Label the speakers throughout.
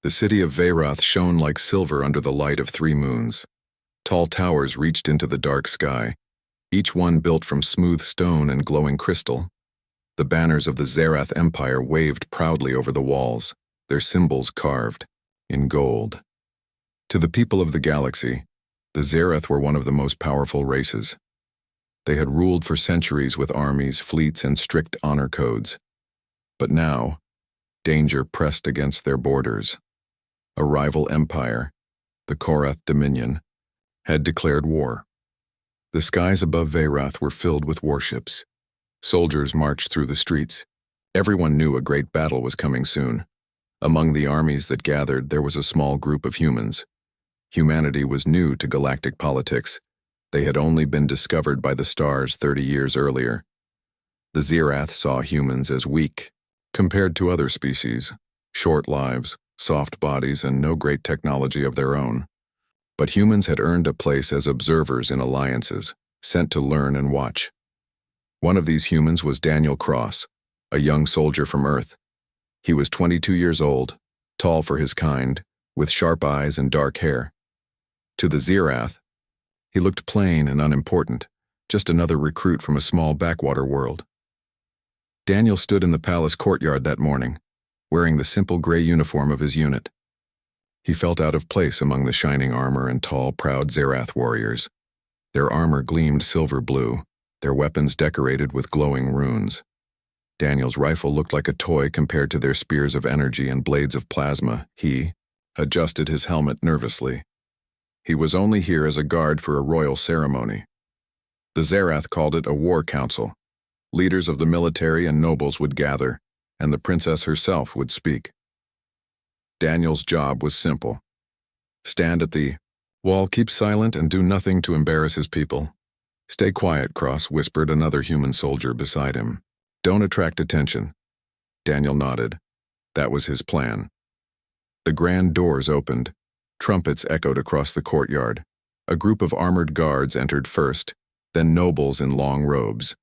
Speaker 1: The city of Veyrath shone like silver under the light of 3 moons. Tall towers reached into the dark sky, each one built from smooth stone and glowing crystal. The banners of the Zerath Empire waved proudly over the walls, their symbols carved in gold. To the people of the galaxy, the Zerath were one of the most powerful races. They had ruled for centuries with armies, fleets, and strict honor codes. But now, danger pressed against their borders. A rival empire, the Korath Dominion, had declared war. The skies above Veyrath were filled with warships. Soldiers marched through the streets. Everyone knew a great battle was coming soon. Among the armies that gathered, there was a small group of humans. Humanity was new to galactic politics. They had only been discovered by the stars 30 years earlier. The Zerath saw humans as weak compared to other species, short lives, soft bodies, and no great technology of their own. But humans had earned a place as observers in alliances, sent to learn and watch. One of these humans was Daniel Cross, a young soldier from Earth. He was 22 years old, tall for his kind, with sharp eyes and dark hair. To the Zerath, he looked plain and unimportant, just another recruit from a small backwater world. Daniel stood in the palace courtyard that morning, wearing the simple gray uniform of his unit. He felt out of place among the shining armor and tall, proud Zerath warriors. Their armor gleamed silver blue, their weapons decorated with glowing runes. Daniel's rifle looked like a toy compared to their spears of energy and blades of plasma. He adjusted his helmet nervously. He was only here as a guard for a royal ceremony. The Zerath called it a war council. Leaders of the military and nobles would gather, and the princess herself would speak. Daniel's job was simple. Stand at the wall, keep silent, and do nothing to embarrass his people. Stay quiet, Cross whispered another human soldier beside him. Don't attract attention. Daniel nodded. That was his plan. The grand doors opened. Trumpets echoed across the courtyard. A group of armored guards entered first, then nobles in long robes.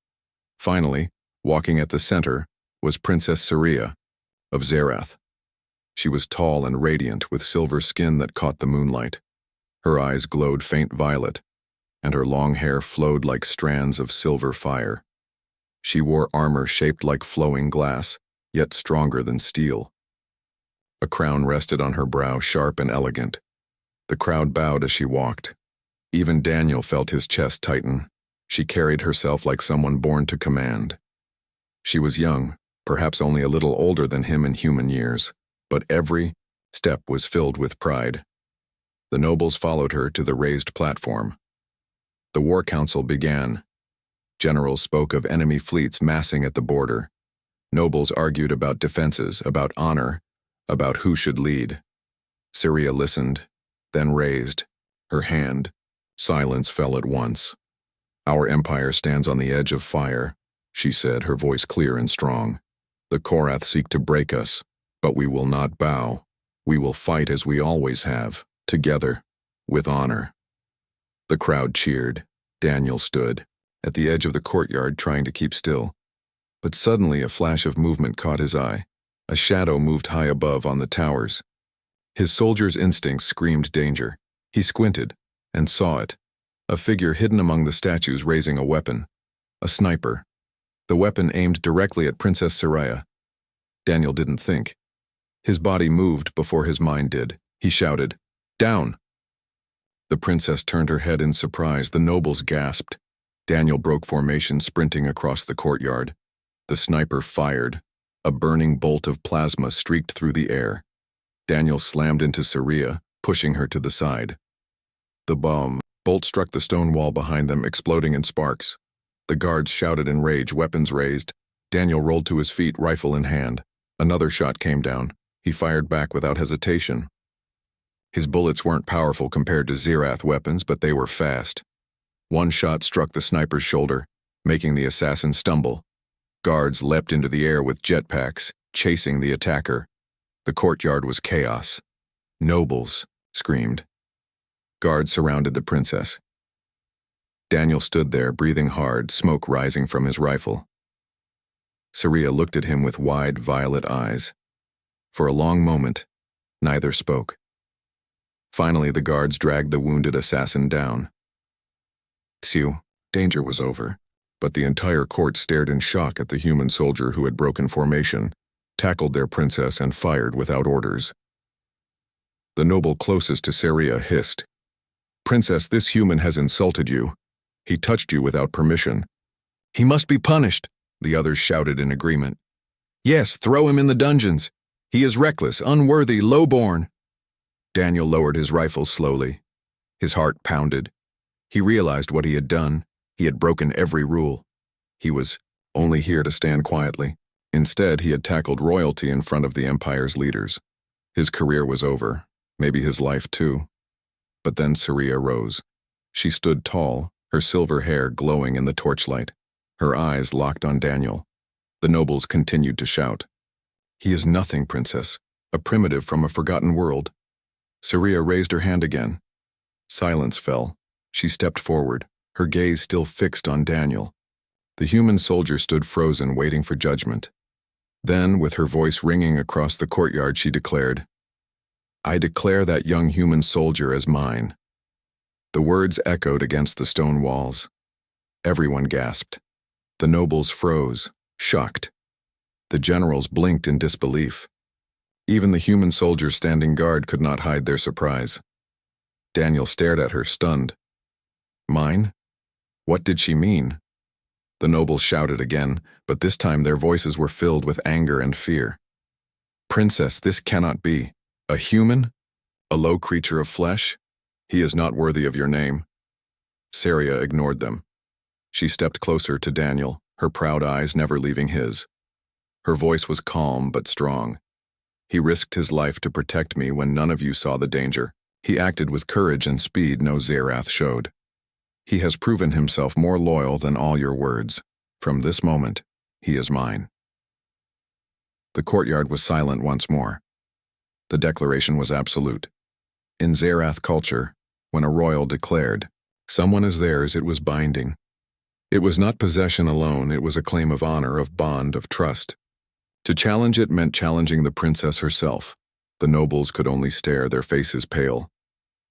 Speaker 1: Finally, walking at the center, was Princess Saria of Zerath. She was tall and radiant with silver skin that caught the moonlight. Her eyes glowed faint violet, and her long hair flowed like strands of silver fire. She wore armor shaped like flowing glass, yet stronger than steel. A crown rested on her brow, sharp and elegant. The crowd bowed as she walked. Even Daniel felt his chest tighten. She carried herself like someone born to command. She was young, perhaps only a little older than him in human years, but every step was filled with pride. The nobles followed her to the raised platform. The war council began. Generals spoke of enemy fleets massing at the border. Nobles argued about defenses, about honor, about who should lead. Saria listened, then raised her hand. Silence fell at once. Our empire stands on the edge of fire, she said, her voice clear and strong. The Korath seek to break us, but we will not bow. We will fight as we always have, together, with honor. The crowd cheered. Daniel stood at the edge of the courtyard trying to keep still. But suddenly a flash of movement caught his eye. A shadow moved high above on the towers. His soldier's instincts screamed danger. He squinted and saw it. A figure hidden among the statues raising a weapon. A sniper. The weapon aimed directly at Princess Saria. Daniel didn't think. His body moved before his mind did. He shouted, "Down!" The princess turned her head in surprise. The nobles gasped. Daniel broke formation, sprinting across the courtyard. The sniper fired. A burning bolt of plasma streaked through the air. Daniel slammed into Saria, pushing her to the side. The bolt struck the stone wall behind them, exploding in sparks. The guards shouted in rage, weapons raised. Daniel rolled to his feet, rifle in hand. Another shot came down. He fired back without hesitation. His bullets weren't powerful compared to Zerath weapons, but they were fast. One shot struck the sniper's shoulder, making the assassin stumble. Guards leapt into the air with jetpacks, chasing the attacker. The courtyard was chaos. Nobles screamed. Guards surrounded the princess. Daniel stood there, breathing hard, smoke rising from his rifle. Saria looked at him with wide, violet eyes. For a long moment, Neither spoke. Finally, the guards dragged the wounded assassin down. Xiu, danger was over, but the entire court stared in shock at the human soldier who had broken formation, tackled their princess, and fired without orders. The noble closest to Saria hissed, "Princess, this human has insulted you. He touched you without permission." "He must be punished," the others shouted in agreement. "Yes, throw him in the dungeons. He is reckless, unworthy, low-born." Daniel lowered his rifle slowly. His heart pounded. He realized what he had done. He had broken every rule. He was only here to stand quietly. Instead, he had tackled royalty in front of the Empire's leaders. His career was over, maybe his life too. But then Saria rose. She stood tall, her silver hair glowing in the torchlight. Her eyes locked on Daniel. The nobles continued to shout, "He is nothing, princess, a primitive from a forgotten world." Saria raised her hand again. Silence fell. She stepped forward, her gaze still fixed on Daniel. The human soldier stood frozen, waiting for judgment. Then, with her voice ringing across the courtyard, she declared, "I declare that young human soldier as mine." The words echoed against the stone walls. Everyone gasped. The nobles froze, shocked. The generals blinked in disbelief. Even the human soldiers standing guard could not hide their surprise. Daniel stared at her, stunned. Mine? What did she mean? The nobles shouted again, but this time their voices were filled with anger and fear. "Princess, this cannot be. A human? A low creature of flesh? He is not worthy of your name." Saria ignored them. She stepped closer to Daniel, her proud eyes never leaving his. Her voice was calm but strong. "He risked his life to protect me when none of you saw the danger. He acted with courage and speed no Zerath showed. He has proven himself more loyal than all your words. From this moment, he is mine." The courtyard was silent once more. The declaration was absolute. In Zerath culture, when a royal declared, "Someone is theirs," it was binding. It was not possession alone, it was a claim of honor, of bond, of trust. To challenge it meant challenging the princess herself. The nobles could only stare, their faces pale.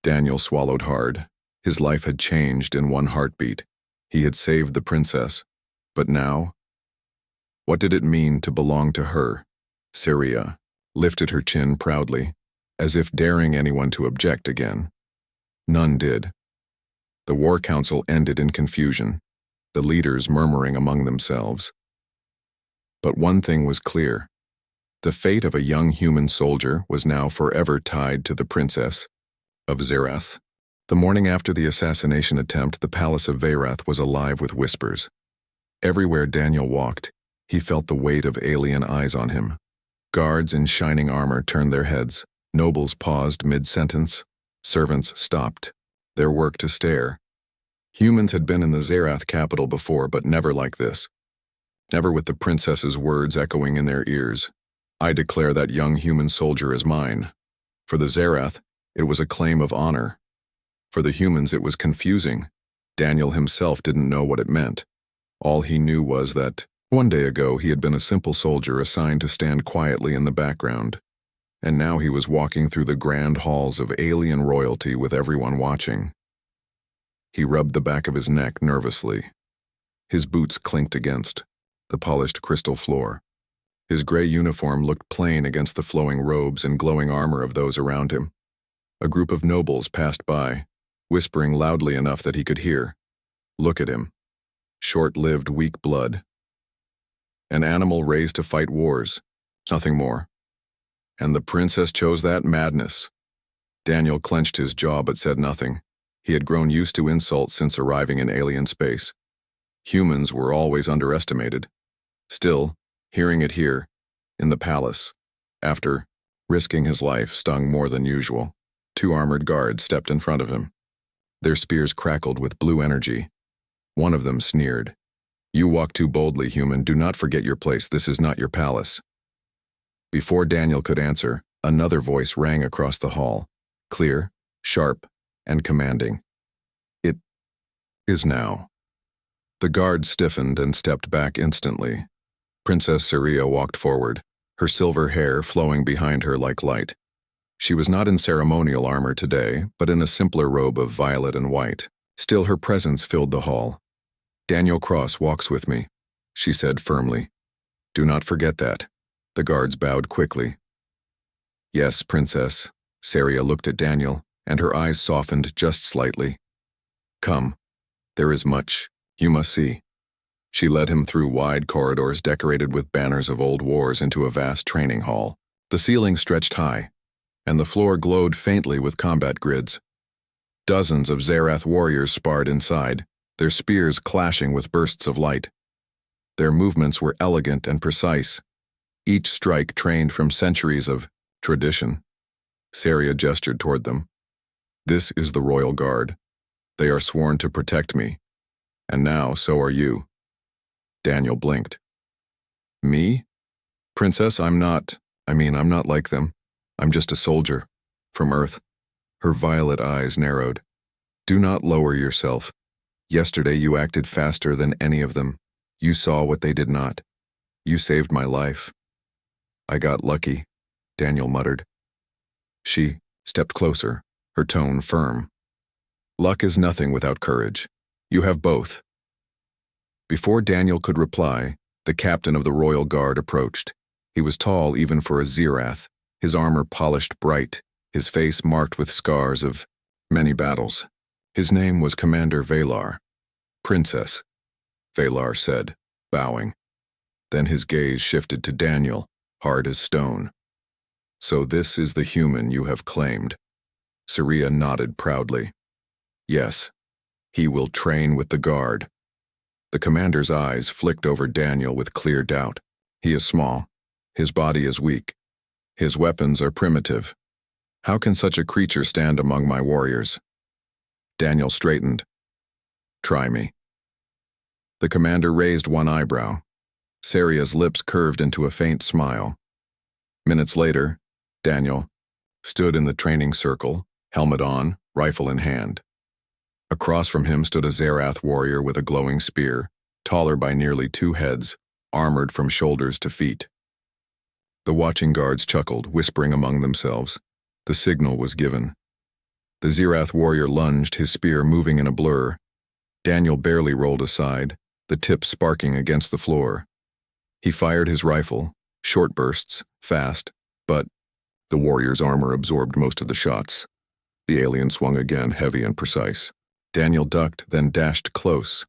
Speaker 1: Daniel swallowed hard. His life had changed in one heartbeat. He had saved the princess. But now? What did it mean to belong to her? Saria lifted her chin proudly, as if daring anyone to object again. None did. The war council ended in confusion, the leaders murmuring among themselves. But one thing was clear. The fate of a young human soldier was now forever tied to the princess of Zerath. The morning after the assassination attempt, the palace of Veyrath was alive with whispers. Everywhere Daniel walked, he felt the weight of alien eyes on him. Guards in shining armor turned their heads. Nobles paused mid-sentence. Servants stopped, their work to stare. Humans had been in the Zerath capital before, but never like this. Never with the princess's words echoing in their ears. "I declare that young human soldier as mine." For the Zerath, it was a claim of honor. For the humans, it was confusing. Daniel himself didn't know what it meant. All he knew was that, one day ago, he had been a simple soldier assigned to stand quietly in the background. And now he was walking through the grand halls of alien royalty with everyone watching. He rubbed the back of his neck nervously. His boots clinked against the polished crystal floor. His gray uniform looked plain against the flowing robes and glowing armor of those around him. A group of nobles passed by, whispering loudly enough that he could hear. Look at him. Short-lived, weak blood. An animal raised to fight wars. Nothing more. And the princess chose that madness. Daniel clenched his jaw but said nothing. He had grown used to insults since arriving in alien space. Humans were always underestimated. Still, hearing it here, in the palace, after risking his life, stung more than usual. 2 armored guards stepped in front of him. Their spears crackled with blue energy. One of them sneered. "You walk too boldly, human. Do not forget your place. This is not your palace." Before Daniel could answer, another voice rang across the hall, clear, sharp, and commanding. "It is now." The guard stiffened and stepped back instantly. Princess Saria walked forward, her silver hair flowing behind her like light. She was not in ceremonial armor today, but in a simpler robe of violet and white. Still, her presence filled the hall. "Daniel Cross walks with me," she said firmly. "Do not forget that." The guards bowed quickly. "Yes, Princess." Saria looked at Daniel, and her eyes softened just slightly. "Come. There is much you must see." She led him through wide corridors decorated with banners of old wars into a vast training hall. The ceiling stretched high, and the floor glowed faintly with combat grids. Dozens of Zerath warriors sparred inside, their spears clashing with bursts of light. Their movements were elegant and precise, each strike trained from centuries of tradition. Saria gestured toward them. "This is the Royal Guard. They are sworn to protect me, and now so are you." Daniel blinked. "Me? Princess, I'm not like them. I'm just a soldier. From Earth." Her violet eyes narrowed. "Do not lower yourself. Yesterday you acted faster than any of them. You saw what they did not. You saved my life." "I got lucky," Daniel muttered. She stepped closer, her tone firm. "Luck is nothing without courage. You have both." Before Daniel could reply, the captain of the Royal Guard approached. He was tall even for a Zerath, his armor polished bright, his face marked with scars of many battles. His name was Commander Valar. "Princess," Valar said, bowing. Then his gaze shifted to Daniel, hard as stone. "So this is the human you have claimed." Saria nodded proudly. "Yes, he will train with the guard." The commander's eyes flicked over Daniel with clear doubt. "He is small. His body is weak. His weapons are primitive. How can such a creature stand among my warriors?" Daniel straightened. "Try me." The commander raised one eyebrow. Saria's lips curved into a faint smile. Minutes later, Daniel stood in the training circle, helmet on, rifle in hand. Across from him stood a Zerath warrior with a glowing spear, taller by nearly 2 heads, armored from shoulders to feet. The watching guards chuckled, whispering among themselves. The signal was given. The Zerath warrior lunged, his spear moving in a blur. Daniel barely rolled aside, the tip sparking against the floor. He fired his rifle, short bursts, fast, but the warrior's armor absorbed most of the shots. The alien swung again, heavy and precise. Daniel ducked, then dashed close.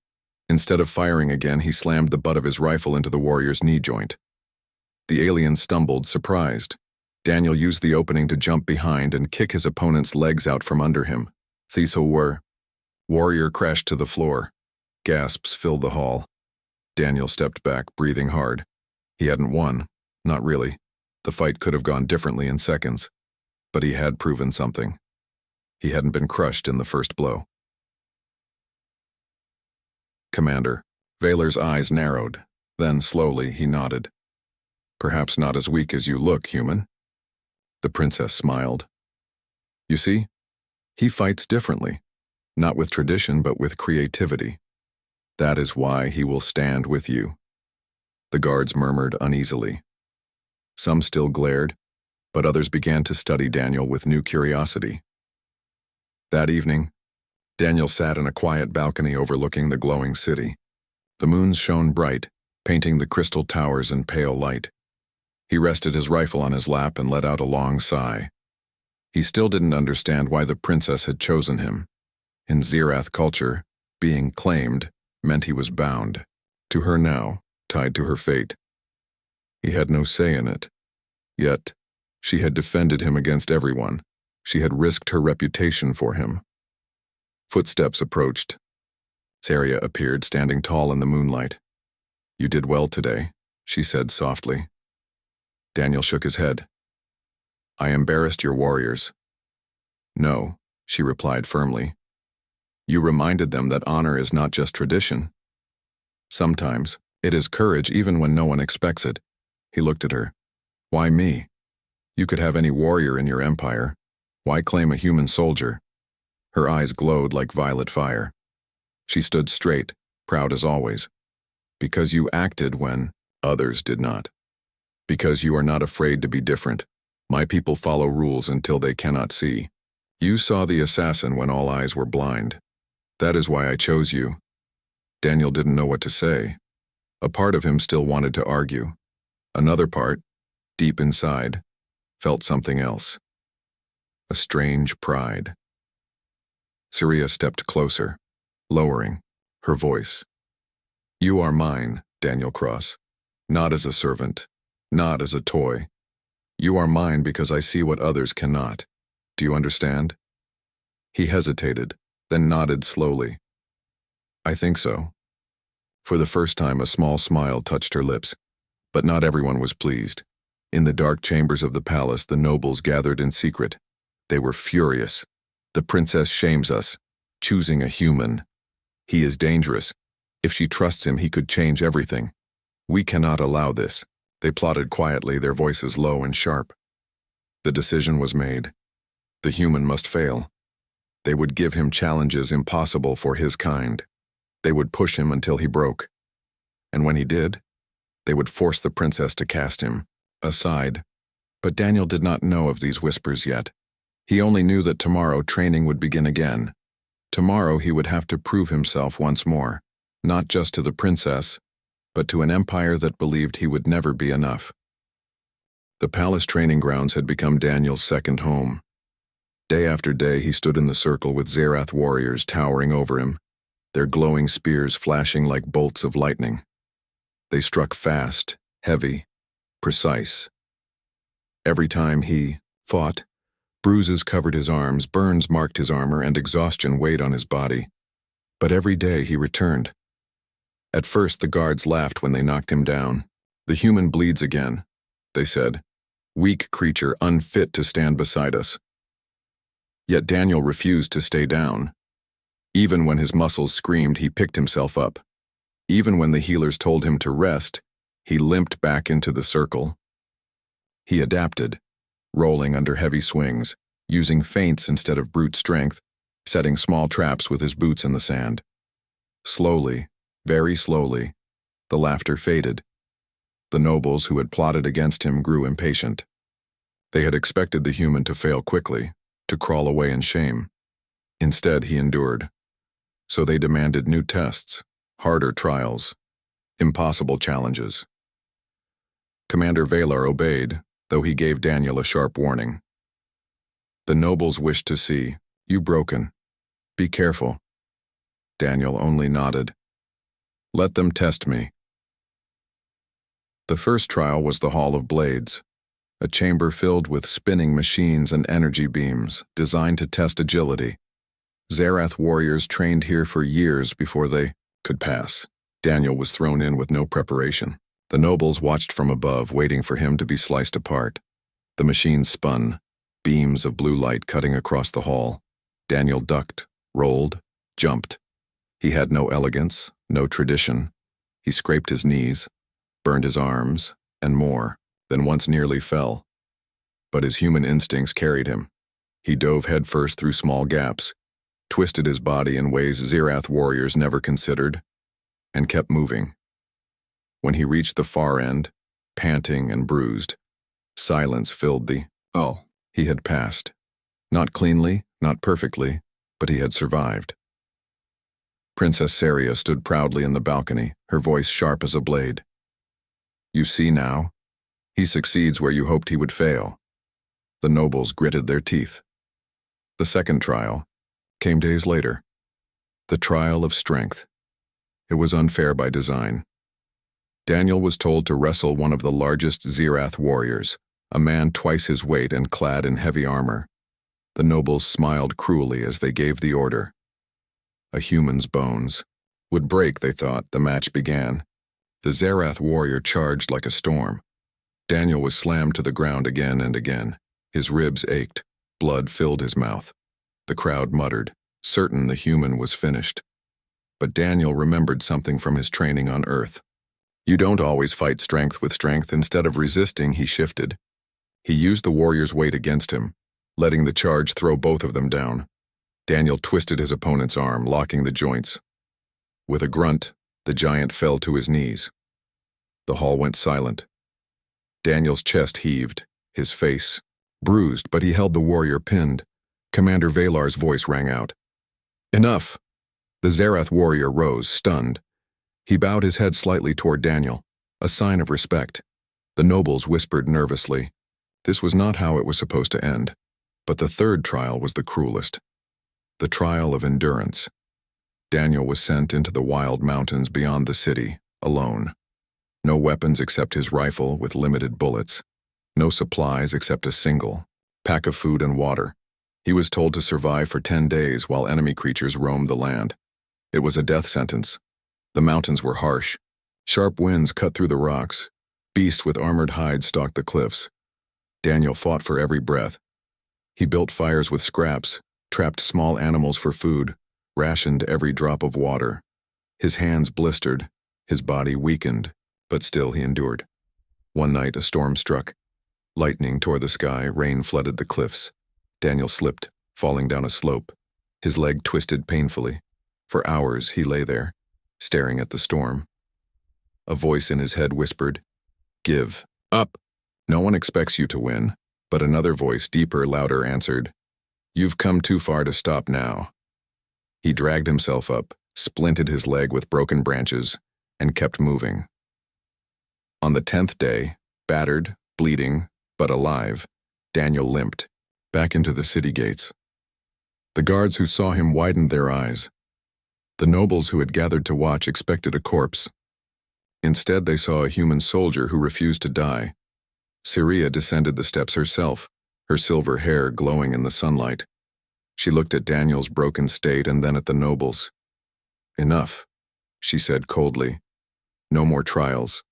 Speaker 1: Instead of firing again, he slammed the butt of his rifle into the warrior's knee joint. The alien stumbled, surprised. Daniel used the opening to jump behind and kick his opponent's legs out from under him. Thesel warrior crashed to the floor. Gasps filled the hall. Daniel stepped back, breathing hard. He hadn't won. Not really. The fight could have gone differently in seconds. But he had proven something. He hadn't been crushed in the first blow. "Commander." Valar's eyes narrowed. Then, slowly, he nodded. "Perhaps not as weak as you look, human." The princess smiled. "You see, he fights differently. Not with tradition, but with creativity. That is why he will stand with you." The guards murmured uneasily. Some still glared, but others began to study Daniel with new curiosity. That evening, Daniel sat in a quiet balcony overlooking the glowing city. The moon shone bright, painting the crystal towers in pale light. He rested his rifle on his lap and let out a long sigh. He still didn't understand why the princess had chosen him. In Zerath culture, being claimed meant he was bound. To her now, tied to her fate. He had no say in it. Yet, she had defended him against everyone. She had risked her reputation for him. Footsteps approached. Saria appeared, standing tall in the moonlight. "You did well today," she said softly. Daniel shook his head. "I embarrassed your warriors." "No," she replied firmly. "You reminded them that honor is not just tradition. Sometimes, it is courage even when no one expects it." He looked at her. "Why me? You could have any warrior in your empire. Why claim a human soldier?" Her eyes glowed like violet fire. She stood straight, proud as always. "Because you acted when others did not. Because you are not afraid to be different. My people follow rules until they cannot see. You saw the assassin when all eyes were blind. That is why I chose you." Daniel didn't know what to say. A part of him still wanted to argue. Another part, deep inside, felt something else. A strange pride. Syria stepped closer, lowering her voice. "You are mine, Daniel Cross. Not as a servant, not as a toy. You are mine because I see what others cannot. Do you understand?" He hesitated, then nodded slowly. "I think so." For the first time, a small smile touched her lips, but not everyone was pleased. In the dark chambers of the palace, the nobles gathered in secret. They were furious. "The princess shames us, choosing a human. He is dangerous. If she trusts him, he could change everything. We cannot allow this." They plotted quietly, their voices low and sharp. The decision was made. The human must fail. They would give him challenges impossible for his kind. They would push him until he broke. And when he did, they would force the princess to cast him aside. But Daniel did not know of these whispers yet. He only knew that tomorrow training would begin again. Tomorrow he would have to prove himself once more, not just to the princess, but to an empire that believed he would never be enough. The palace training grounds had become Daniel's second home. Day after day he stood in the circle with Zerath warriors towering over him, their glowing spears flashing like bolts of lightning. They struck fast, heavy, precise. Every time he fought, bruises covered his arms, burns marked his armor, and exhaustion weighed on his body. But every day he returned. At first the guards laughed when they knocked him down. "The human bleeds again," they said. "Weak creature, unfit to stand beside us." Yet Daniel refused to stay down. Even when his muscles screamed, he picked himself up. Even when the healers told him to rest, he limped back into the circle. He adapted, rolling under heavy swings, using feints instead of brute strength, setting small traps with his boots in the sand. Slowly, very slowly, the laughter faded. The nobles who had plotted against him grew impatient. They had expected the human to fail quickly, to crawl away in shame. Instead, he endured. So they demanded new tests, harder trials, impossible challenges. Commander Valar obeyed, though he gave Daniel a sharp warning. The nobles wished to see, "You broken. Be careful." Daniel only nodded. "Let them test me." The first trial was the Hall of Blades, a chamber filled with spinning machines and energy beams designed to test agility. Zerath warriors trained here for years before they could pass. Daniel was thrown in with no preparation. The nobles watched from above, waiting for him to be sliced apart. The machines spun, beams of blue light cutting across the hall. Daniel ducked, rolled, jumped. He had no elegance, no tradition. He scraped his knees, burned his arms, and more, then once nearly fell. But his human instincts carried him. He dove headfirst through small gaps, twisted his body in ways Zerath warriors never considered, and kept moving. When he reached the far end, panting and bruised, silence filled the hall. He had passed. Not cleanly, not perfectly, but he had survived. Princess Saria stood proudly in the balcony, her voice sharp as a blade. "You see now? He succeeds where you hoped he would fail." The nobles gritted their teeth. The second trial came days later. The trial of strength. It was unfair by design. Daniel was told to wrestle one of the largest Zerath warriors, a man twice his weight and clad in heavy armor. The nobles smiled cruelly as they gave the order. A human's bones would break, they thought. The match began. The Zerath warrior charged like a storm. Daniel was slammed to the ground again and again. His ribs ached. Blood filled his mouth. The crowd muttered, certain the human was finished. But Daniel remembered something from his training on Earth. You don't always fight strength with strength. Instead of resisting, he shifted. He used the warrior's weight against him, letting the charge throw both of them down. Daniel twisted his opponent's arm, locking the joints. With a grunt, the giant fell to his knees. The hall went silent. Daniel's chest heaved, his face Bruised, but he held the warrior pinned. Commander Valar's voice rang out. Enough! The Zerath warrior rose, stunned. He bowed his head slightly toward Daniel, a sign of respect. The nobles whispered nervously. This was not how it was supposed to end. But the third trial was the cruelest. The trial of endurance. Daniel was sent into the wild mountains beyond the city, alone. No weapons except his rifle with limited bullets. No supplies except a single pack of food and water. He was told to survive for 10 days while enemy creatures roamed the land. It was a death sentence. The mountains were harsh. Sharp winds cut through the rocks. Beasts with armored hides stalked the cliffs. Daniel fought for every breath. He built fires with scraps, trapped small animals for food, rationed every drop of water. His hands blistered, his body weakened, but still he endured. One night a storm struck. Lightning tore the sky, rain flooded the cliffs. Daniel slipped, falling down a slope. His leg twisted painfully. For hours he lay there, staring at the storm. A voice in his head whispered, "Give up. No one expects you to win." But another voice, deeper, louder, answered, "You've come too far to stop now." He dragged himself up, splinted his leg with broken branches, and kept moving. On the 10th day, battered, bleeding, but alive, Daniel limped, back into the city gates. The guards who saw him widened their eyes. The nobles who had gathered to watch expected a corpse. Instead, they saw a human soldier who refused to die. Syria descended the steps herself, her silver hair glowing in the sunlight. She looked at Daniel's broken state and then at the nobles. "Enough," she said coldly. "No more trials.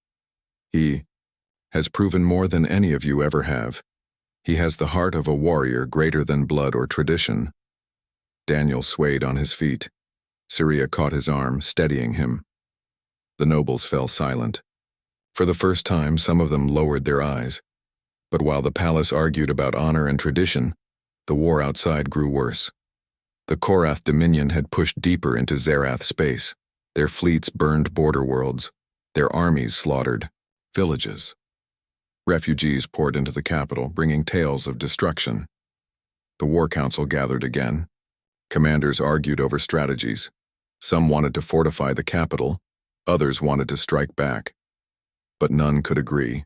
Speaker 1: He has proven more than any of you ever have. He has the heart of a warrior greater than blood or tradition." Daniel swayed on his feet. Syria caught his arm, steadying him. The nobles fell silent. For the first time, some of them lowered their eyes. But while the palace argued about honor and tradition, the war outside grew worse. The Korath Dominion had pushed deeper into Zerath space. Their fleets burned border worlds. Their armies slaughtered villages. Refugees poured into the capital, bringing tales of destruction. The War Council gathered again. Commanders argued over strategies. Some wanted to fortify the capital, others wanted to strike back. But none could agree.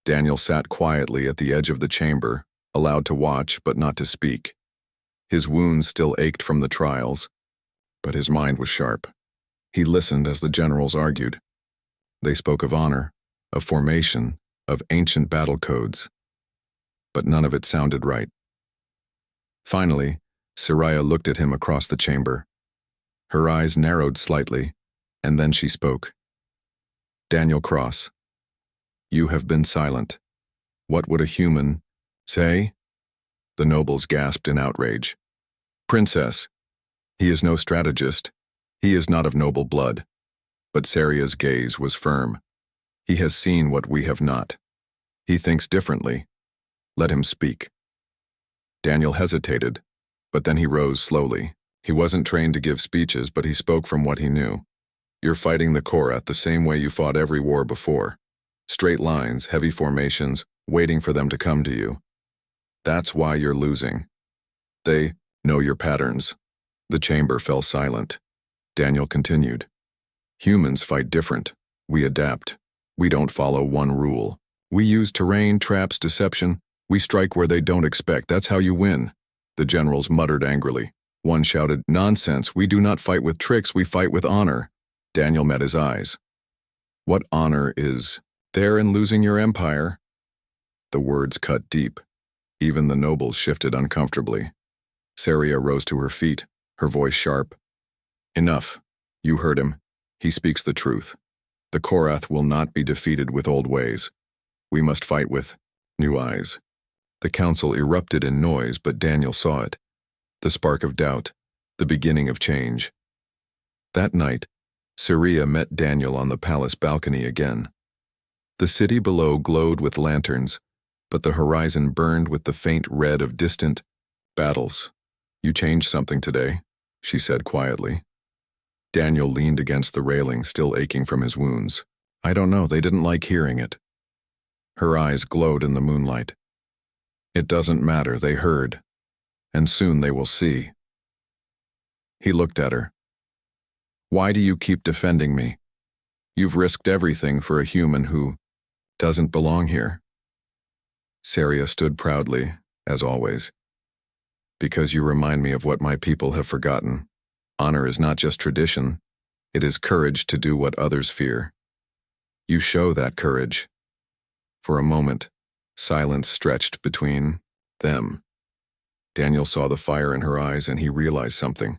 Speaker 1: Daniel sat quietly at the edge of the chamber, allowed to watch but not to speak. His wounds still ached from the trials, but his mind was sharp. He listened as the generals argued. They spoke of honor, of formation, of ancient battle codes. But none of it sounded right. Finally, Syria looked at him across the chamber. Her eyes narrowed slightly, and then she spoke. "Daniel Cross, you have been silent. What would a human say?" The nobles gasped in outrage. "Princess, he is no strategist. He is not of noble blood." But Syria's gaze was firm. "He has seen what we have not. He thinks differently. Let him speak." Daniel hesitated, but then he rose slowly. He wasn't trained to give speeches, but he spoke from what he knew. "You're fighting the Korath the same way you fought every war before. Straight lines, heavy formations, waiting for them to come to you. That's why you're losing. They know your patterns." The chamber fell silent. Daniel continued. "Humans fight different. We adapt. We don't follow one rule. We use terrain, traps, deception. We strike where they don't expect. That's how you win." The generals muttered angrily. One shouted, "Nonsense, we do not fight with tricks, we fight with honor." Daniel met his eyes. "What honor is there in losing your empire?" The words cut deep. Even the nobles shifted uncomfortably. Syria rose to her feet, her voice sharp. "Enough. You heard him. He speaks the truth. The Korath will not be defeated with old ways. We must fight with new eyes." The council erupted in noise, but Daniel saw it. The spark of doubt, the beginning of change. That night, Syria met Daniel on the palace balcony again. The city below glowed with lanterns, but the horizon burned with the faint red of distant battles. "You changed something today," she said quietly. Daniel leaned against the railing, still aching from his wounds. "I don't know, they didn't like hearing it." Her eyes glowed in the moonlight. It doesn't matter, they heard. And soon they will see. He looked at her. Why do you keep defending me? You've risked everything for a human who doesn't belong here. Saria stood proudly, as always. Because you remind me of what my people have forgotten. Honor is not just tradition, it is courage to do what others fear. You show that courage. For a moment, silence stretched between them. Daniel saw the fire in her eyes and he realized something.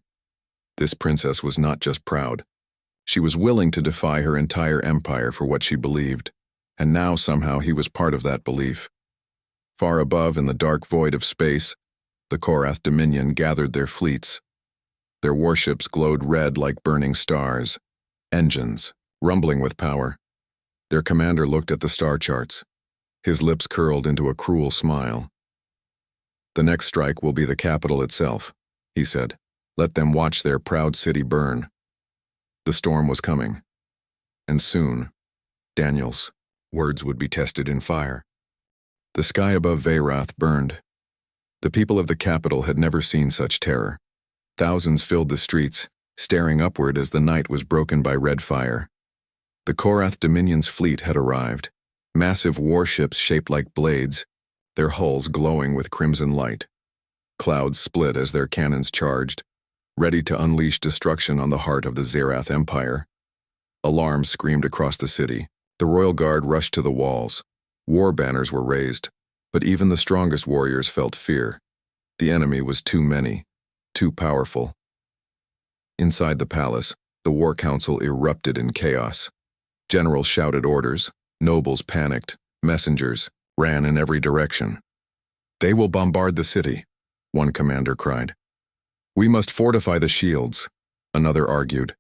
Speaker 1: This princess was not just proud. She was willing to defy her entire empire for what she believed, and now somehow he was part of that belief. Far above in the dark void of space, the Korath Dominion gathered their fleets. Their warships glowed red like burning stars, engines, rumbling with power. Their commander looked at the star charts. His lips curled into a cruel smile. The next strike will be the capital itself, he said. Let them watch their proud city burn. The storm was coming. And soon, Daniel's words would be tested in fire. The sky above Veyrath burned. The people of the capital had never seen such terror. Thousands filled the streets, staring upward as the night was broken by red fire. The Korath Dominion's fleet had arrived, massive warships shaped like blades, their hulls glowing with crimson light. Clouds split as their cannons charged, ready to unleash destruction on the heart of the Zerath Empire. Alarms screamed across the city. The royal guard rushed to the walls. War banners were raised, but even the strongest warriors felt fear. The enemy was too many, too powerful. Inside the palace, the war council erupted in chaos. Generals shouted orders, nobles panicked, messengers ran in every direction. They will bombard the city, one commander cried. We must fortify the shields, another argued.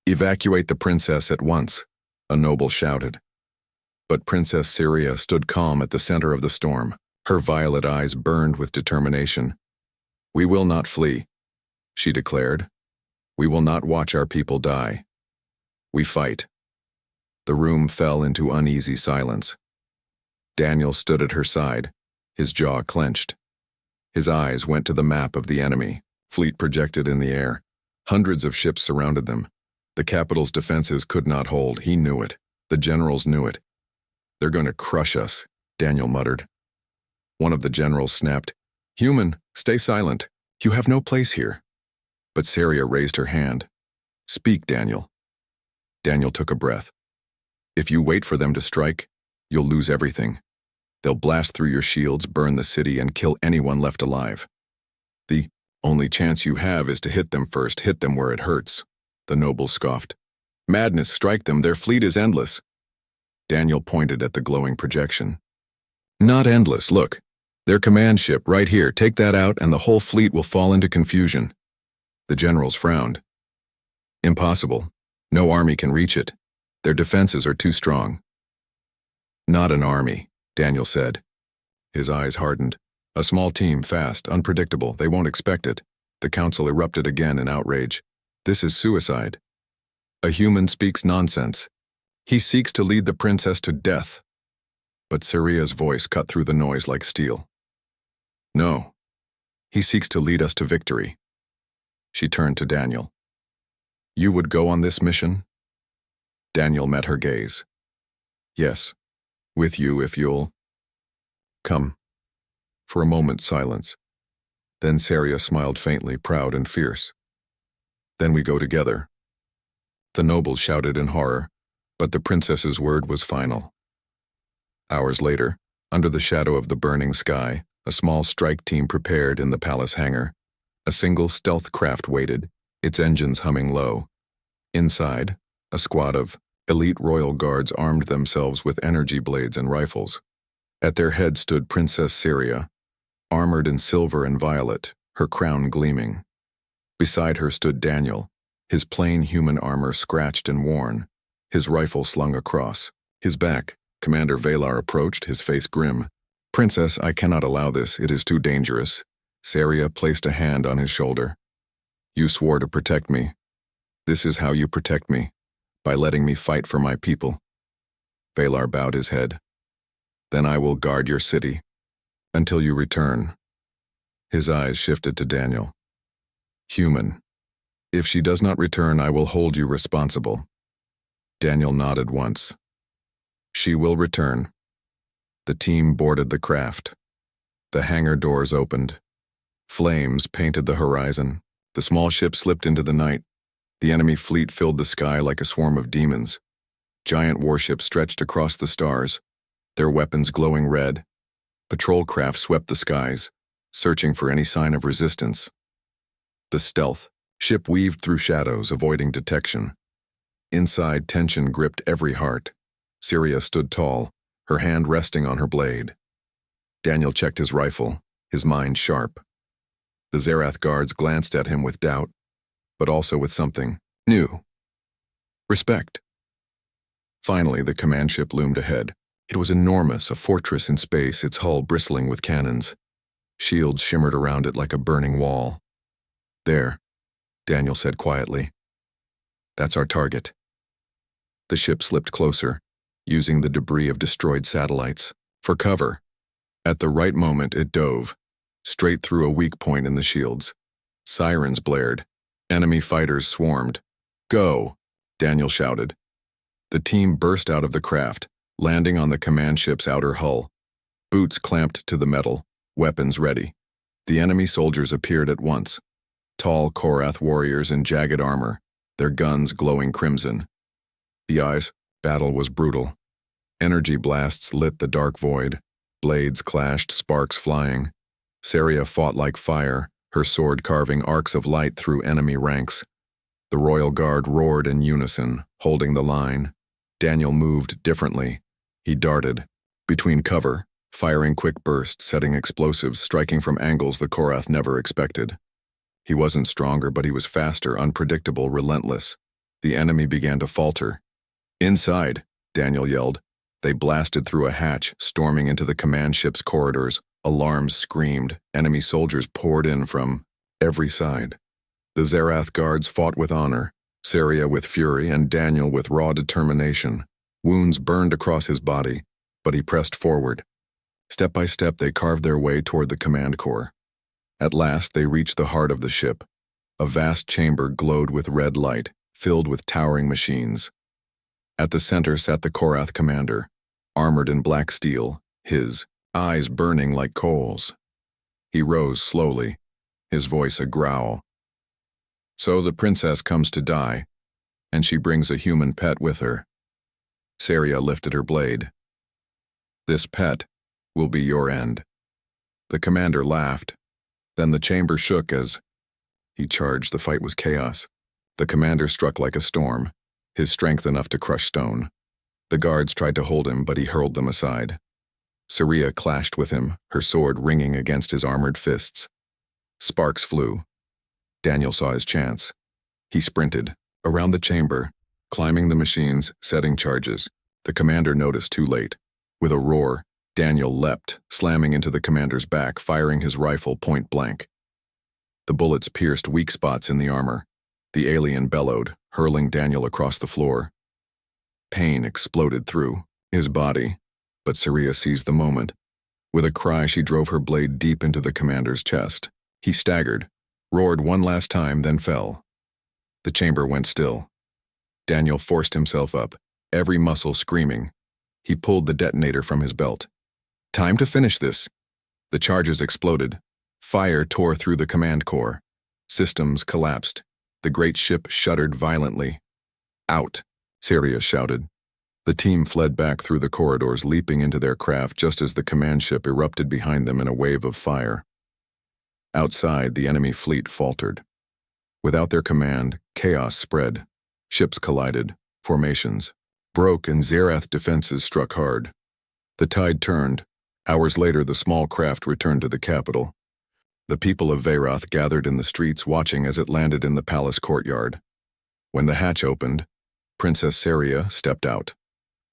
Speaker 1: Evacuate the princess at once, a noble shouted. But Princess Syria stood calm at the center of the storm. Her violet eyes burned with determination. We will not flee, she declared. We will not watch our people die. We fight. The room fell into uneasy silence. Daniel stood at her side, his jaw clenched. His eyes went to the map of the enemy, fleet projected in the air. Hundreds of ships surrounded them. The capital's defenses could not hold. He knew it. The generals knew it. They're going to crush us, Daniel muttered. One of the generals snapped, Human, stay silent. You have no place here. But Saria raised her hand. Speak, Daniel. Daniel took a breath. If you wait for them to strike, you'll lose everything. They'll blast through your shields, burn the city, and kill anyone left alive. The only chance you have is to hit them first, hit them where it hurts, the noble scoffed. Madness, strike them, their fleet is endless. Daniel pointed at the glowing projection. Not endless, look. Their command ship, right here, take that out and the whole fleet will fall into confusion. The generals frowned. Impossible. No army can reach it. Their defenses are too strong. Not an army, Daniel said. His eyes hardened. A small team, fast, unpredictable, they won't expect it. The council erupted again in outrage. This is suicide. A human speaks nonsense. He seeks to lead the princess to death. But Syria's voice cut through the noise like steel. No. He seeks to lead us to victory. She turned to Daniel. You would go on this mission? Daniel met her gaze. Yes. With you if you'll... Come. For a moment, silence. Then Saria smiled faintly, proud and fierce. Then we go together. The nobles shouted in horror, but the princess's word was final. Hours later, under the shadow of the burning sky, a small strike team prepared in the palace hangar. A single stealth craft waited, its engines humming low. Inside, a squad of elite royal guards armed themselves with energy blades and rifles. At their head stood Princess Syria, armored in silver and violet, her crown gleaming. Beside her stood Daniel, his plain human armor scratched and worn, his rifle slung across. His back, Commander Valar approached, his face grim. Princess, I cannot allow this, it is too dangerous. Saria placed a hand on his shoulder. You swore to protect me. This is how you protect me, by letting me fight for my people. Valar bowed his head. Then I will guard your city. Until you return. His eyes shifted to Daniel. Human. If she does not return, I will hold you responsible. Daniel nodded once. She will return. The team boarded the craft. The hangar doors opened. Flames painted the horizon. The small ship slipped into the night. The enemy fleet filled the sky like a swarm of demons. Giant warships stretched across the stars, their weapons glowing red. Patrol craft swept the skies, searching for any sign of resistance. The stealth ship weaved through shadows, avoiding detection. Inside, tension gripped every heart. Syria stood tall, her hand resting on her blade. Daniel checked his rifle, his mind sharp. The Zerath guards glanced at him with doubt, but also with something new. Respect. Finally, the command ship loomed ahead. It was enormous, a fortress in space, its hull bristling with cannons. Shields shimmered around it like a burning wall. There, Daniel said quietly. That's our target. The ship slipped closer, using the debris of destroyed satellites for cover. At the right moment, it dove, straight through a weak point in the shields. Sirens blared. Enemy fighters swarmed. Go, Daniel shouted. The team burst out of the craft, landing on the command ship's outer hull. Boots clamped to the metal, weapons ready. The enemy soldiers appeared at once. Tall Korath warriors in jagged armor, their guns glowing crimson. The eyes, battle was brutal. Energy blasts lit the dark void. Blades clashed, sparks flying. Syria fought like fire, her sword carving arcs of light through enemy ranks. The Royal Guard roared in unison, holding the line. Daniel moved differently. He darted. Between cover, firing quick bursts, setting explosives, striking from angles the Korath never expected. He wasn't stronger, but he was faster, unpredictable, relentless. The enemy began to falter. Inside, Daniel yelled. They blasted through a hatch, storming into the command ship's corridors. Alarms screamed. Enemy soldiers poured in from every side. The Zerath guards fought with honor, Syria with fury, and Daniel with raw determination. Wounds burned across his body, but he pressed forward. Step by step, they carved their way toward the command core. At last, they reached the heart of the ship. A vast chamber glowed with red light, filled with towering machines. At the center sat the Korath commander, armored in black steel, his eyes burning like coals. He rose slowly, his voice a growl. So the princess comes to die, and she brings a human pet with her. Syria lifted her blade. This pet will be your end. The commander laughed. Then the chamber shook as he charged. The fight was chaos. The commander struck like a storm, his strength enough to crush stone. The guards tried to hold him, but he hurled them aside. Syria clashed with him, her sword ringing against his armored fists. Sparks flew. Daniel saw his chance. He sprinted around the chamber, climbing the machines, setting charges. The commander noticed too late. With a roar, Daniel leapt, slamming into the commander's back, firing his rifle point blank. The bullets pierced weak spots in the armor. The alien bellowed, hurling Daniel across the floor. Pain exploded through his body, but Syria seized the moment. With a cry, she drove her blade deep into the commander's chest. He staggered, roared one last time, then fell. The chamber went still. Daniel forced himself up, every muscle screaming. He pulled the detonator from his belt. Time to finish this. The charges exploded. Fire tore through the command core. Systems collapsed. The great ship shuddered violently. Out, Syria shouted. The team fled back through the corridors, leaping into their craft just as the command ship erupted behind them in a wave of fire. Outside, the enemy fleet faltered. Without their command, chaos spread. Ships collided, formations broke, and Zerath defenses struck hard. The tide turned. Hours later, the small craft returned to the capital. The people of Veyroth gathered in the streets, watching as it landed in the palace courtyard. When the hatch opened, Princess Syria stepped out.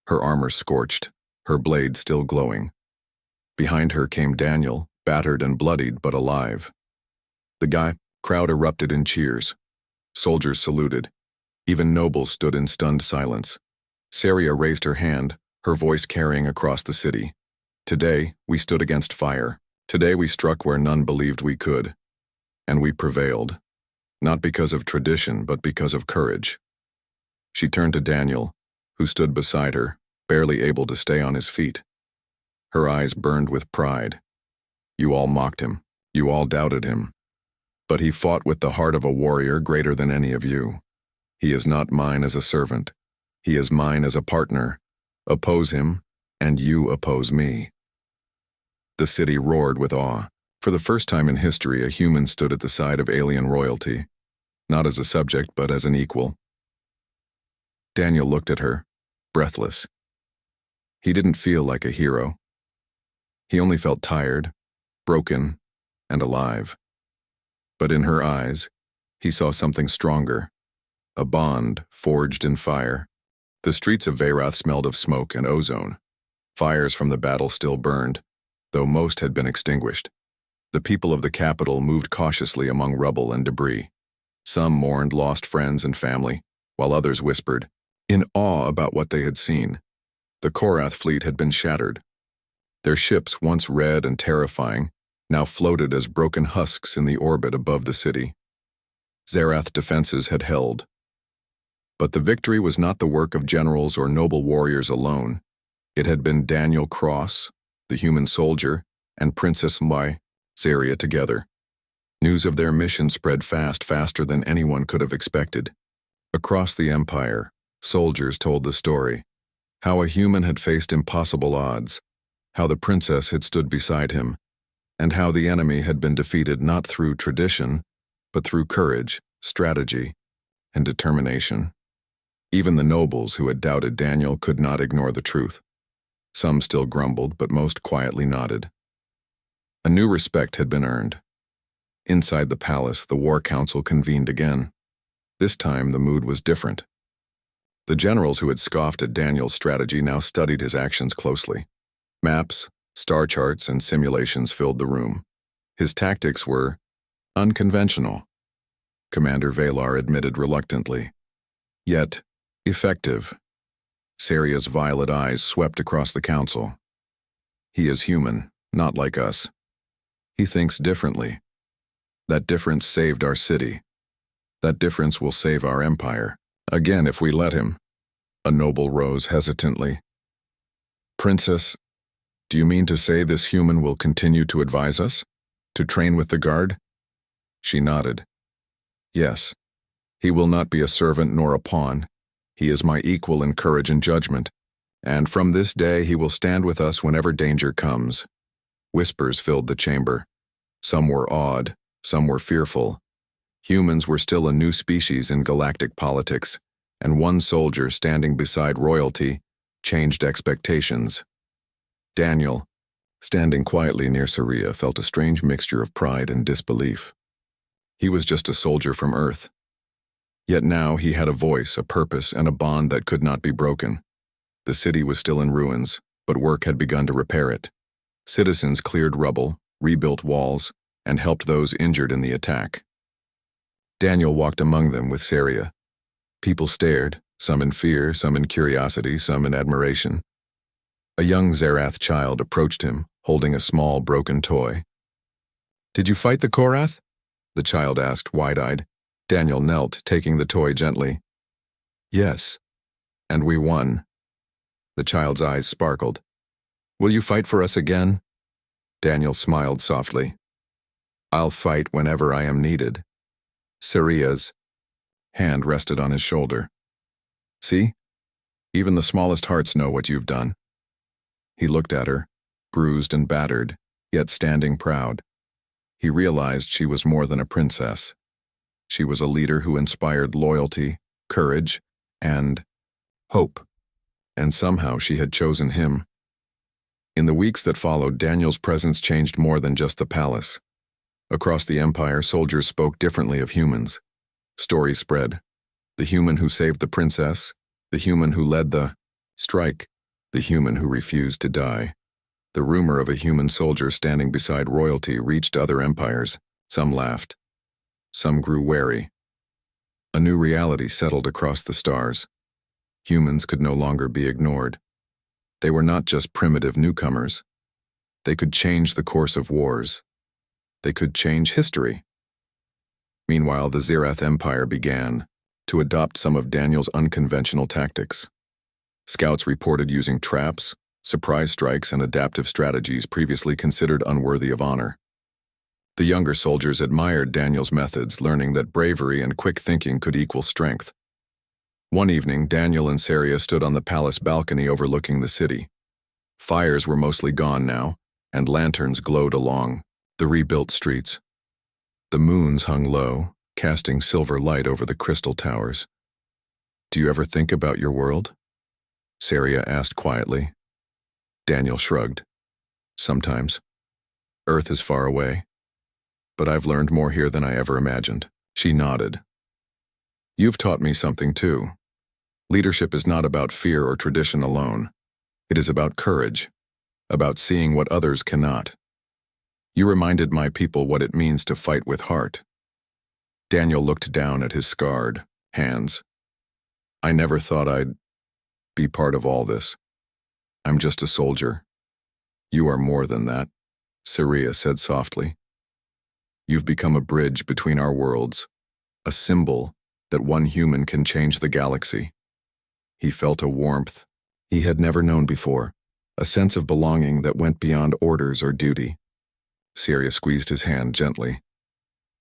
Speaker 1: Her armor scorched, her blade still glowing. Behind her came Daniel, battered and bloodied but alive. The crowd erupted in cheers. Soldiers saluted. Even nobles stood in stunned silence. Syria raised her hand, her voice carrying across the city. Today, we stood against fire, Today we struck where none believed we could, and we prevailed, not because of tradition, but because of courage. She turned to Daniel, who stood beside her, barely able to stay on his feet. Her eyes burned with pride. You all mocked him. You all doubted him. But he fought with the heart of a warrior greater than any of you. He is not mine as a servant. He is mine as a partner. Oppose him, and you oppose me. The city roared with awe. For the first time in history, a human stood at the side of alien royalty, not as a subject, but as an equal. Daniel looked at her, breathless. He didn't feel like a hero. He only felt tired, broken, and alive. But in her eyes, he saw something stronger, a bond forged in fire. The streets of Veyrath smelled of smoke and ozone. Fires from the battle still burned, though most had been extinguished. The people of the capital moved cautiously among rubble and debris. Some mourned lost friends and family, while others whispered, in awe about what they had seen. The Korath fleet had been shattered. Their ships, once red and terrifying, now floated as broken husks in the orbit above the city. Zerath defenses had held. But the victory was not the work of generals or noble warriors alone. It had been Daniel Cross, the human soldier, and Princess Mai, Zaria together. News of their mission spread faster than anyone could have expected. Across the empire, soldiers told the story, how a human had faced impossible odds, how the princess had stood beside him, and how the enemy had been defeated not through tradition, but through courage, strategy, and determination. Even the nobles who had doubted Daniel could not ignore the truth. Some still grumbled, but most quietly nodded. A new respect had been earned. Inside the palace, the war council convened again. This time, the mood was different. The generals who had scoffed at Daniel's strategy now studied his actions closely. Maps, star charts, and simulations filled the room. His tactics were unconventional, Commander Valar admitted reluctantly, yet effective. Saria's violet eyes swept across the council. He is human, not like us. He thinks differently. That difference saved our city. That difference will save our empire. Again, if we let him. A noble rose hesitantly. Princess, do you mean to say this human will continue to advise us? To train with the guard? She nodded. Yes. He will not be a servant nor a pawn. He is my equal in courage and judgment, and from this day he will stand with us whenever danger comes. Whispers filled the chamber. Some were awed, some were fearful. Humans were still a new species in galactic politics, and one soldier standing beside royalty changed expectations. Daniel, standing quietly near Saria, felt a strange mixture of pride and disbelief. He was just a soldier from Earth. Yet now he had a voice, a purpose, and a bond that could not be broken. The city was still in ruins, but work had begun to repair it. Citizens cleared rubble, rebuilt walls, and helped those injured in the attack. Daniel walked among them with Saria. People stared, some in fear, some in curiosity, some in admiration. A young Zerath child approached him, holding a small, broken toy. Did you fight the Korath? The child asked, wide-eyed. Daniel knelt, taking the toy gently. Yes, and we won. The child's eyes sparkled. Will you fight for us again? Daniel smiled softly. I'll fight whenever I am needed. Saria's hand rested on his shoulder. See? Even the smallest hearts know what you've done. He looked at her, bruised and battered, yet standing proud. He realized she was more than a princess. She was a leader who inspired loyalty, courage, and hope. And somehow she had chosen him. In the weeks that followed, Daniel's presence changed more than just the palace. Across the empire, soldiers spoke differently of humans. Stories spread. The human who saved the princess, the human who led the strike, the human who refused to die. The rumor of a human soldier standing beside royalty reached other empires. Some laughed. Some grew wary. A new reality settled across the stars. Humans could no longer be ignored. They were not just primitive newcomers. They could change the course of wars. They could change history. Meanwhile, the Zirath Empire began to adopt some of Daniel's unconventional tactics. Scouts reported using traps, surprise strikes, and adaptive strategies previously considered unworthy of honor. The younger soldiers admired Daniel's methods, learning that bravery and quick thinking could equal strength. One evening, Daniel and Saria stood on the palace balcony overlooking the city. Fires were mostly gone now, and lanterns glowed along the rebuilt streets. The moons hung low, casting silver light over the crystal towers. "Do you ever think about your world?" Saria asked quietly. Daniel shrugged. "Sometimes. Earth is far away. But I've learned more here than I ever imagined." She nodded. "You've taught me something too. Leadership is not about fear or tradition alone. It is about courage, about seeing what others cannot. You reminded my people what it means to fight with heart." Daniel looked down at his scarred hands. "I never thought I'd be part of all this. I'm just a soldier." "You are more than that," Saria said softly. "You've become a bridge between our worlds, a symbol that one human can change the galaxy." He felt a warmth he had never known before, a sense of belonging that went beyond orders or duty. Saria squeezed his hand gently.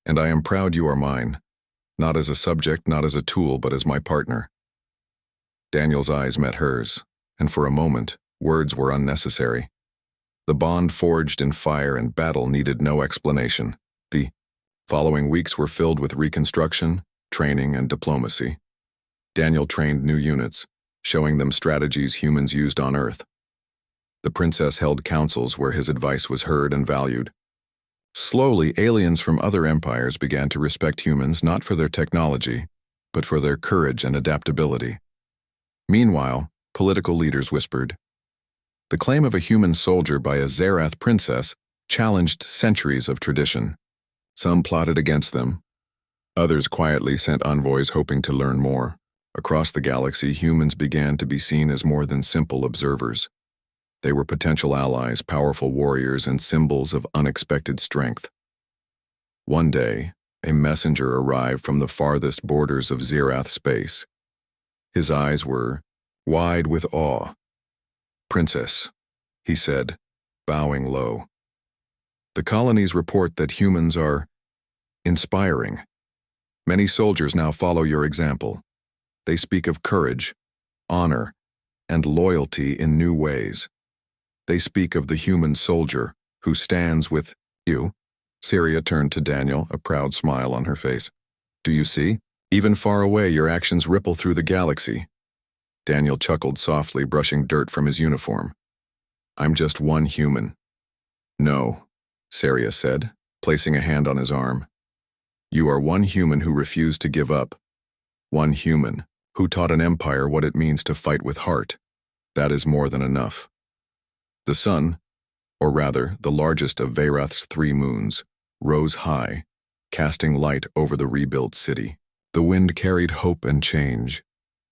Speaker 1: "And I am proud you are mine, not as a subject, not as a tool, but as my partner." Daniel's eyes met hers, and for a moment, words were unnecessary. The bond forged in fire and battle needed no explanation. The following weeks were filled with reconstruction, training, and diplomacy. Daniel trained new units, showing them strategies humans used on Earth. The princess held councils where his advice was heard and valued. Slowly, aliens from other empires began to respect humans not for their technology, but for their courage and adaptability. Meanwhile, political leaders whispered. The claim of a human soldier by a Zirath princess challenged centuries of tradition. Some plotted against them. Others quietly sent envoys hoping to learn more. Across the galaxy, humans began to be seen as more than simple observers. They were potential allies, powerful warriors, and symbols of unexpected strength. One day, a messenger arrived from the farthest borders of Zirath space. His eyes were wide with awe. "Princess," he said, bowing low. "The colonies report that humans are inspiring. Many soldiers now follow your example. They speak of courage, honor, and loyalty in new ways. They speak of the human soldier who stands with you." Saria turned to Daniel, a proud smile on her face. "Do you see? Even far away, your actions ripple through the galaxy." Daniel chuckled softly, brushing dirt from his uniform. "I'm just one human." "No," Saria said, placing a hand on his arm. "You are one human who refused to give up. One human who taught an empire what it means to fight with heart. That is more than enough." The sun, or rather the largest of Veyrath's 3 moons, rose high, casting light over the rebuilt city. The wind carried hope and change.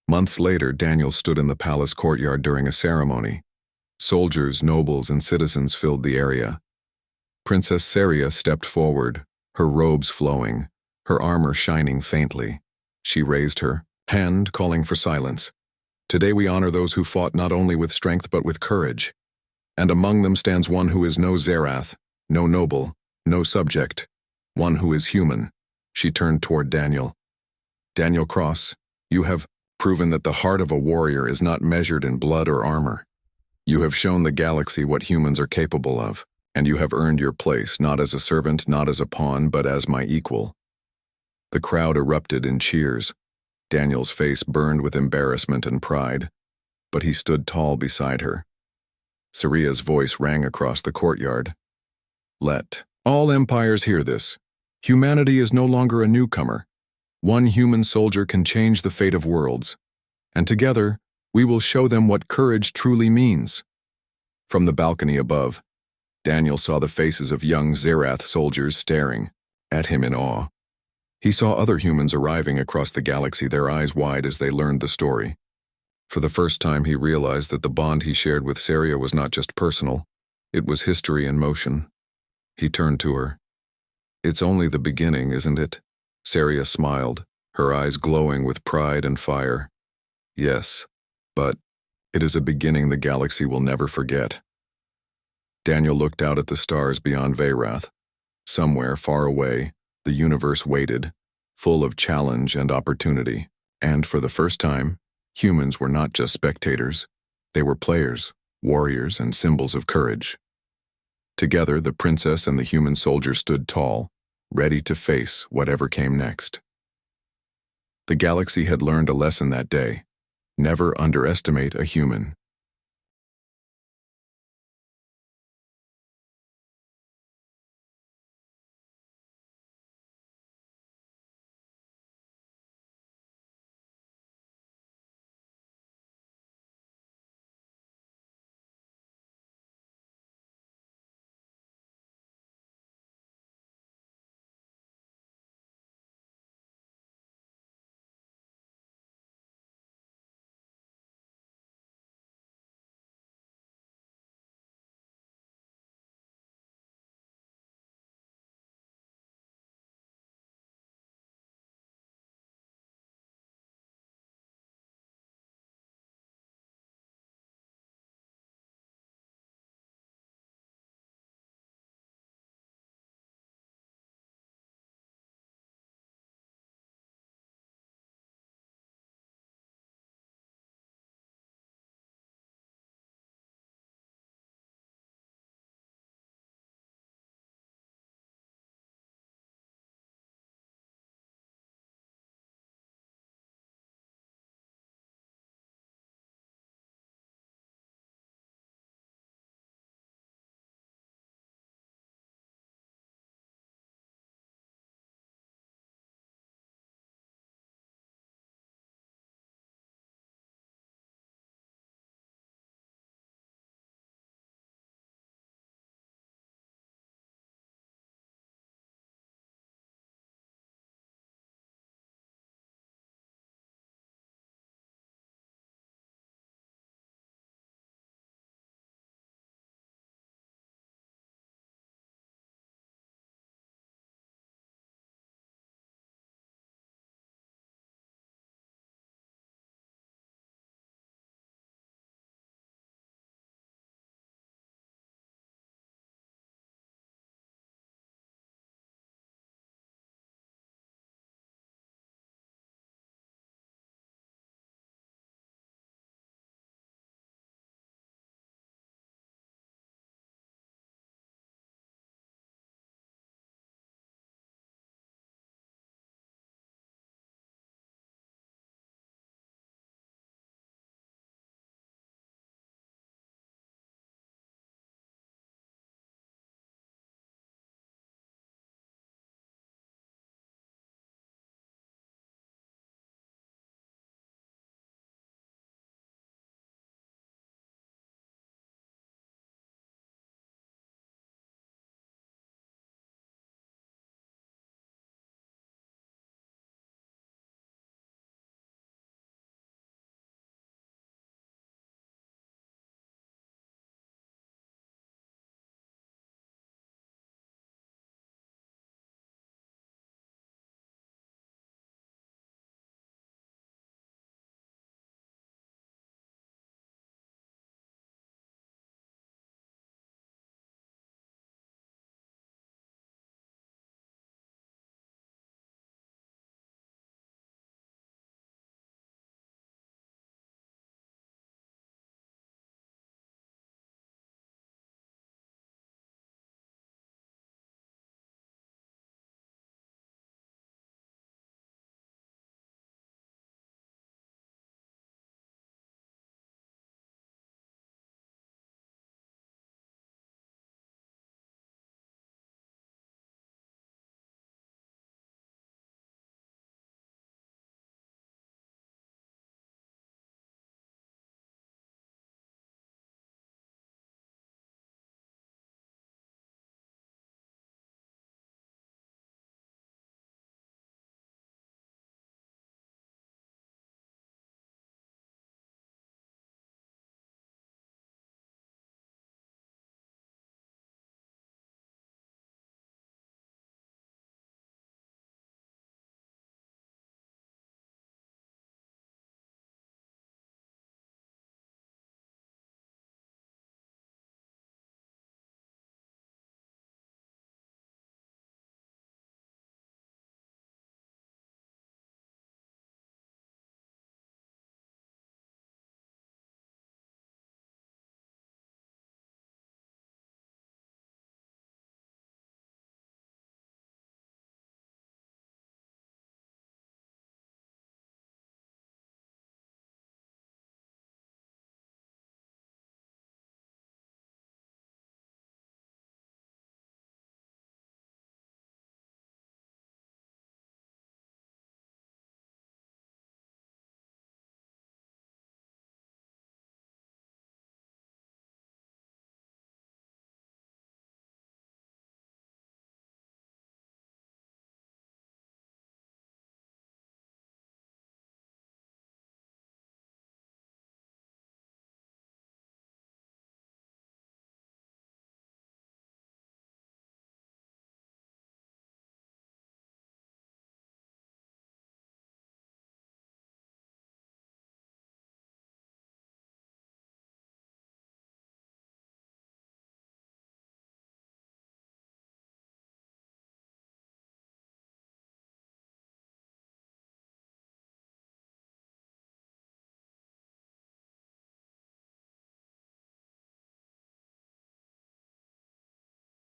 Speaker 1: Months later, Daniel stood in the palace courtyard during a ceremony. Soldiers, nobles, and citizens filled the area. Princess Saria stepped forward, her robes flowing, her armor shining faintly. She raised her hand, calling for silence. "Today we honor those who fought not only with strength but with courage. And among them stands one who is no Zirath, no noble, no subject, one who is human." She turned toward Daniel. "Daniel Cross, you have proven that the heart of a warrior is not measured in blood or armor. You have shown the galaxy what humans are capable of, and you have earned your place, not as a servant, not as a pawn, but as my equal." The crowd erupted in cheers. Daniel's face burned with embarrassment and pride, but he stood tall beside her. Saria's voice rang across the courtyard. "Let all empires hear this. Humanity is no longer a newcomer. One human soldier can change the fate of worlds. And together, we will show them what courage truly means." From the balcony above, Daniel saw the faces of young Zirath soldiers staring at him in awe. He saw other humans arriving across the galaxy, their eyes wide as they learned the story. For the first time, he realized that the bond he shared with Saria was not just personal, It was history in motion. He turned to her. "It's only the beginning, isn't it?" Saria smiled, her eyes glowing with pride and fire. "Yes, but it is a beginning the galaxy will never forget." Daniel looked out at the stars beyond Veyrath. Somewhere far away, the universe waited, full of challenge and opportunity. And for the first time, humans were not just spectators. They were players, warriors, and symbols of courage. Together, the princess and the human soldier stood tall, ready to face whatever came next. The galaxy had learned a lesson that day. Never underestimate a human.